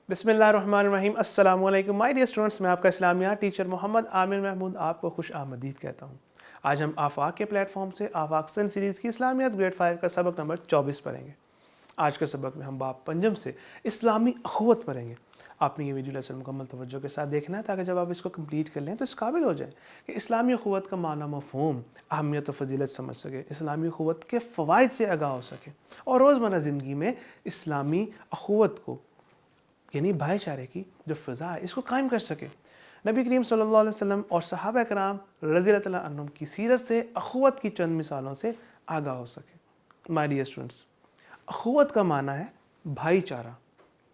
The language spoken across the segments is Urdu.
بسم اللہ الرحمن الرحیم۔ السلام علیکم مائی ڈیئر اسٹوڈنٹس، میں آپ کا اسلامیات ٹیچر محمد عامر محمود آپ کو خوش آمدید کہتا ہوں۔ آج ہم آفاق کے پلیٹ فارم سے آفاق سن سیریز کی اسلامیات گریڈ 5 کا سبق نمبر 24 پڑھیں گے۔ آج کے سبق میں ہم باب پنجم سے اسلامی اخوت پڑھیں گے۔ آپ نے یہ ویڈیو لیسن مکمل توجہ کے ساتھ دیکھنا ہے تاکہ جب آپ اس کو کمپلیٹ کر لیں تو اس قابل ہو جائیں کہ اسلامی اخوت کا معنی مفہوم، اہمیت و فضیلت سمجھ سکے، اسلامی اخوت کے فوائد سے آگاہ ہو سکے اور روزمرہ زندگی میں اسلامی اخوت کو یعنی بھائی چارے کی جو فضا ہے اس کو قائم کر سکے۔ نبی کریم صلی اللہ علیہ وسلم اور صحابہ کرام رضی اللہ تعالیٰ عنہم کی سیرت سے اخوت کی چند مثالوں سے آگاہ ہو سکے۔ مائی ڈیئر اسٹوڈنٹس، اخوت کا معنی ہے بھائی چارہ،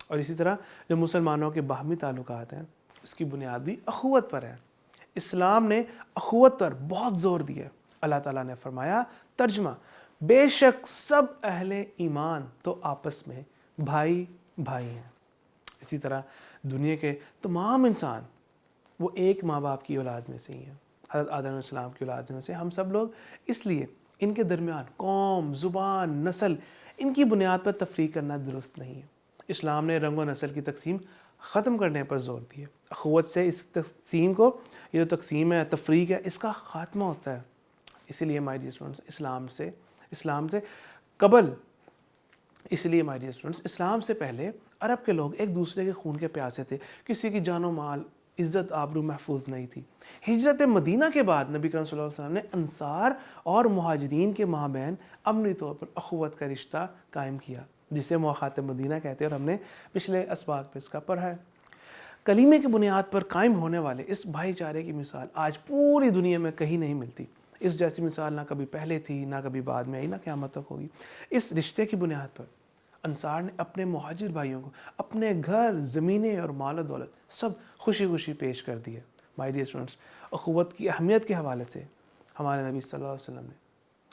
اور اسی طرح جو مسلمانوں کے باہمی تعلقات ہیں اس کی بنیاد بھی اخوت پر ہے۔ اسلام نے اخوت پر بہت زور دیا۔ اللہ تعالیٰ نے فرمایا، ترجمہ، بے شک سب اہل ایمان تو آپس میں بھائی بھائی ہیں۔ اسی طرح دنیا کے تمام انسان وہ ایک ماں باپ کی اولاد میں سے ہی ہیں، حضرت آدم علیہ السلام کی اولاد میں سے ہم سب لوگ، اس لیے ان کے درمیان قوم، زبان، نسل، ان کی بنیاد پر تفریق کرنا درست نہیں ہے۔ اسلام نے رنگ و نسل کی تقسیم ختم کرنے پر زور دیا۔ اخوت سے اس تقسیم کو، یہ جو تقسیم ہے، تفریق ہے، اس کا خاتمہ ہوتا ہے۔ اسی لیے مائی ڈیئر اسٹوڈنٹس، اسلام سے قبل، اس لیے مائی ڈیئر اسٹوڈنٹس، اسلام سے پہلے عرب کے لوگ ایک دوسرے کے خون کے پیاسے تھے، کسی کی جان و مال، عزت آبرو محفوظ نہیں تھی۔ ہجرت مدینہ کے بعد نبی کریم صلی اللہ علیہ وسلم نے انصار اور مہاجرین کے مابین عملی طور پر اخوت کا رشتہ قائم کیا، جسے مواخات مدینہ کہتے ہیں، اور ہم نے پچھلے اسباق پہ اس کا پڑھا ہے۔ کلمے کی بنیاد پر قائم ہونے والے اس بھائی چارے کی مثال آج پوری دنیا میں کہیں نہیں ملتی۔ اس جیسی مثال نہ کبھی پہلے تھی، نہ کبھی بعد میں آئی، نہ قیامت تک ہوگی۔ اس رشتے کی بنیاد پر انصار نے اپنے مہاجر بھائیوں کو اپنے گھر، زمینیں اور مال و دولت سب خوشی خوشی پیش کر دیے۔ مائی ڈیئر اسٹوڈنٹس، اخوت کی اہمیت کے حوالے سے ہمارے نبی صلی اللہ علیہ وسلم نے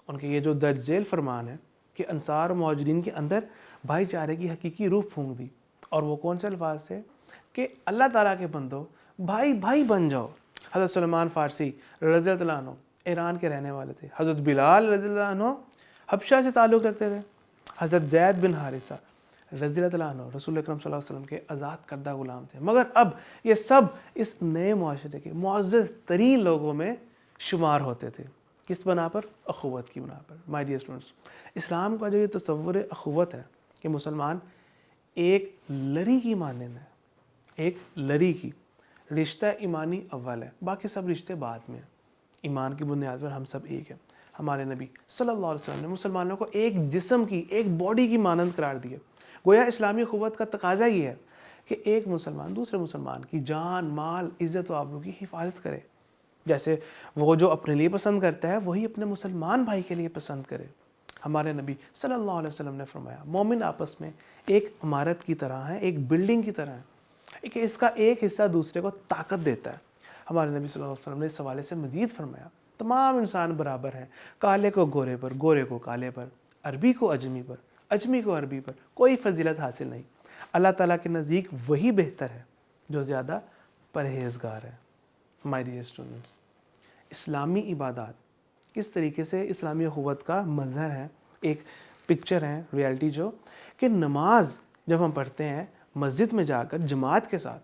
ان کے یہ جو درج ذیل فرمان ہے کہ انصار و مہاجرین کے اندر بھائی چارے کی حقیقی روح پھونک دی، اور وہ کون سے الفاظ سے کہ اللہ تعالیٰ کے بندو بھائی بھائی بن جاؤ۔ حضرت سلمان فارسی رضی اللہ عنہ ایران کے رہنے والے تھے، حضرت بلال رضی اللہ عنہ حبشہ سے تعلق رکھتے تھے، حضرت زید بن حارثہ رضی اللہ عنہ رسول اکرم صلی اللہ علیہ وسلم کے آزاد کردہ غلام تھے، مگر اب یہ سب اس نئے معاشرے کے معزز ترین لوگوں میں شمار ہوتے تھے۔ کس بنا پر؟ اخوت کی بنا پر۔ مائی ڈیئر اسٹوڈنٹس، اسلام کا جو یہ تصور اخوت ہے کہ مسلمان ایک لری کی مانند ہے، ایک لری کی، رشتہ ایمانی اول ہے، باقی سب رشتے بعد میں ہیں۔ ایمان کی بنیاد پر ہم سب ایک ہیں۔ ہمارے نبی صلی اللہ علیہ وسلم نے مسلمانوں کو ایک جسم کی، ایک باڈی کی مانند قرار دیا۔ گویا اسلامی اخوت کا تقاضا یہ ہے کہ ایک مسلمان دوسرے مسلمان کی جان، مال، عزت و آبرو کی حفاظت کرے، جیسے وہ جو اپنے لیے پسند کرتا ہے وہی اپنے مسلمان بھائی کے لیے پسند کرے۔ ہمارے نبی صلی اللہ علیہ وسلم نے فرمایا، مومن آپس میں ایک عمارت کی طرح ہے، ایک بلڈنگ کی طرح ہے کہ اس کا ایک حصہ دوسرے کو طاقت دیتا ہے۔ ہمارے نبی صلی اللہ علیہ وسلم نے اس حوالے سے مزید فرمایا، تمام انسان برابر ہیں، کالے کو گورے پر، گورے کو کالے پر، عربی کو اجمی پر، اجمی کو عربی پر، کوئی فضیلت حاصل نہیں۔ اللہ تعالیٰ کے نزدیک وہی بہتر ہے جو زیادہ پرہیزگار ہے۔ مائی ڈیئر اسٹوڈنٹس، اسلامی عبادات کس طریقے سے اسلامی اخوت کا مظہر ہے، ایک پکچر ہے، ریالٹی، جو کہ نماز جب ہم پڑھتے ہیں مسجد میں جا کر جماعت کے ساتھ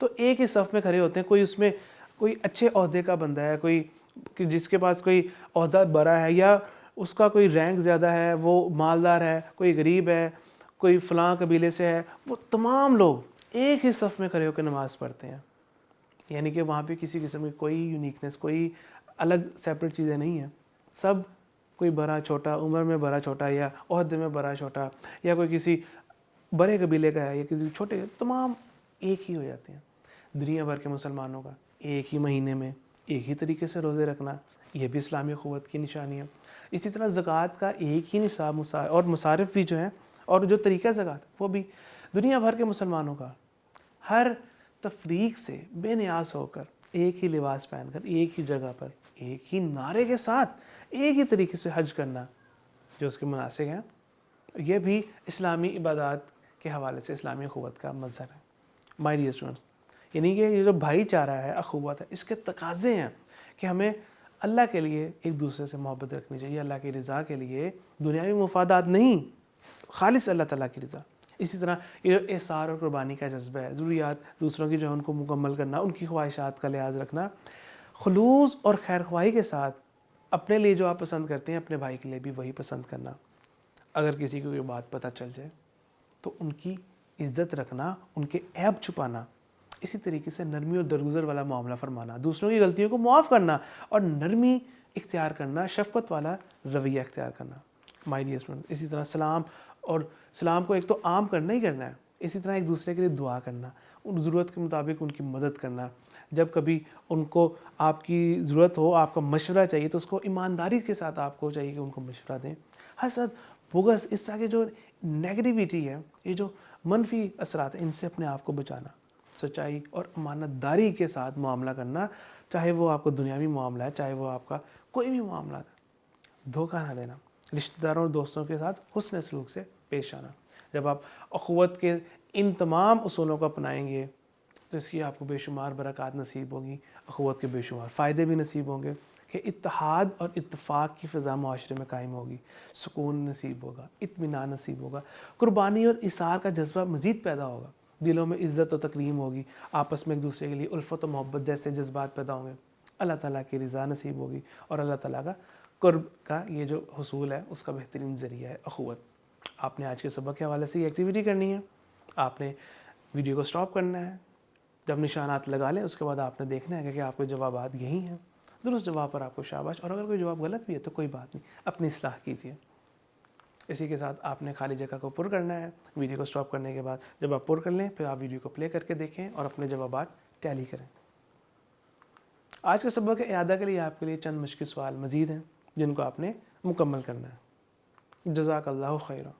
تو ایک ہی صف میں کھڑے ہوتے ہیں، کوئی اس میں کوئی اچھے عہدے کا بندہ ہے، کوئی جس کے پاس کوئی عہدہ بڑا ہے یا اس کا کوئی رینک زیادہ ہے، وہ مالدار ہے، کوئی غریب ہے، کوئی فلاں قبیلے سے ہے، وہ تمام لوگ ایک ہی صف میں کھڑے ہو کے نماز پڑھتے ہیں۔ یعنی کہ وہاں پہ کسی قسم کی کوئی یونیکنیس، کوئی الگ سیپریٹ چیزیں نہیں ہیں، سب کوئی بڑا چھوٹا، عمر میں بڑا چھوٹا یا عہدے میں بڑا چھوٹا، یا کوئی کسی بڑے قبیلے کا ہے یا کسی چھوٹے، تمام ایک ہی ہو جاتے ہیں۔ دنیا بھر کے مسلمانوں کا ایک ہی مہینے میں ایک ہی طریقے سے روزے رکھنا، یہ بھی اسلامی اخوت کی نشانی ہے۔ اسی طرح زکوٰۃ کا ایک ہی نصاب اور مصارف بھی جو ہیں، اور جو طریقہ زکوٰۃ وہ بھی دنیا بھر کے مسلمانوں کا، ہر تفریق سے بے نیاز ہو کر ایک ہی لباس پہن کر ایک ہی جگہ پر ایک ہی نعرے کے ساتھ ایک ہی طریقے سے حج کرنا جو اس کے مناسک ہیں، یہ بھی اسلامی عبادات کے حوالے سے اسلامی اخوت کا مظہر ہے۔ مائی ڈیئر اسٹوڈنٹس، یعنی کہ یہ جو بھائی چارہ ہے، اخوت ہے، اس کے تقاضے ہیں کہ ہمیں اللہ کے لیے ایک دوسرے سے محبت رکھنی چاہیے، اللہ کی رضا کے لیے، دنیاوی مفادات نہیں، خالص اللہ تعالیٰ کی رضا۔ اسی طرح یہ احسار اور قربانی کا جذبہ ہے، ضروریات دوسروں کی جو ہے ان کو مکمل کرنا، ان کی خواہشات کا لحاظ رکھنا، خلوص اور خیر خواہی کے ساتھ اپنے لیے جو آپ پسند کرتے ہیں اپنے بھائی کے لیے بھی وہی پسند کرنا۔ اگر کسی کو یہ بات پتہ چل جائے تو ان کی عزت رکھنا، ان کے عیب چھپانا، اسی طریقے سے نرمی اور درگزر والا معاملہ فرمانا، دوسروں کی غلطیوں کو معاف کرنا اور نرمی اختیار کرنا، شفقت والا رویہ اختیار کرنا۔ مائی ڈیئر اسٹوڈنٹ، اسی طرح سلام کو ایک تو عام کرنا ہی کرنا ہے، اسی طرح ایک دوسرے کے لیے دعا کرنا، ان ضرورت کے مطابق ان کی مدد کرنا، جب کبھی ان کو آپ کی ضرورت ہو، آپ کا مشورہ چاہیے تو اس کو ایمانداری کے ساتھ آپ کو چاہیے کہ ان کو مشورہ دیں۔ حسد، بغض، اس طرح کے جو نیگیٹیویٹی ہے، یہ جو منفی اثرات ہیں، ان سے اپنے آپ کو بچانا، سچائی اور امانت داری کے ساتھ معاملہ کرنا، چاہے وہ آپ کو دنیاوی معاملہ ہے، چاہے وہ آپ کا کوئی بھی معاملہ ہے، دھوکہ نہ دینا، رشتہ داروں اور دوستوں کے ساتھ حسن سلوک سے پیش آنا۔ جب آپ اخوت کے ان تمام اصولوں کو اپنائیں گے تو اس کی آپ کو بے شمار برکات نصیب ہوگی، اخوت کے بے شمار فائدے بھی نصیب ہوں گے کہ اتحاد اور اتفاق کی فضا معاشرے میں قائم ہوگی، سکون نصیب ہوگا، اطمینان نصیب ہوگا، قربانی اور اثار کا جذبہ مزید پیدا ہوگا، دلوں میں عزت و تکریم ہوگی، آپس میں ایک دوسرے کے لیے الفت و محبت جیسے جذبات پیدا ہوں گے، اللہ تعالیٰ کی رضا نصیب ہوگی، اور اللہ تعالیٰ کا قرب کا یہ جو حصول ہے اس کا بہترین ذریعہ ہے اخوت۔ آپ نے آج کے سبق کے حوالے سے یہ ایکٹیویٹی کرنی ہے، آپ نے ویڈیو کو سٹاپ کرنا ہے، جب نشانات لگا لیں اس کے بعد آپ نے دیکھنا ہے کہ آپ کے جوابات یہی ہیں، درست جواب پر آپ کو شاباش، اور اگر کوئی جواب غلط بھی ہے تو کوئی بات نہیں، اپنی اصلاح کیجیے۔ اسی کے ساتھ آپ نے خالی جگہ کو پر کرنا ہے، ویڈیو کو سٹاپ کرنے کے بعد جب آپ پر کر لیں پھر آپ ویڈیو کو پلے کر کے دیکھیں اور اپنے جوابات ٹیلی کریں۔ آج کے سبق کے اعادہ کے لیے آپ کے لیے چند مشکل سوال مزید ہیں جن کو آپ نے مکمل کرنا ہے۔ جزاک اللہ خیرہ۔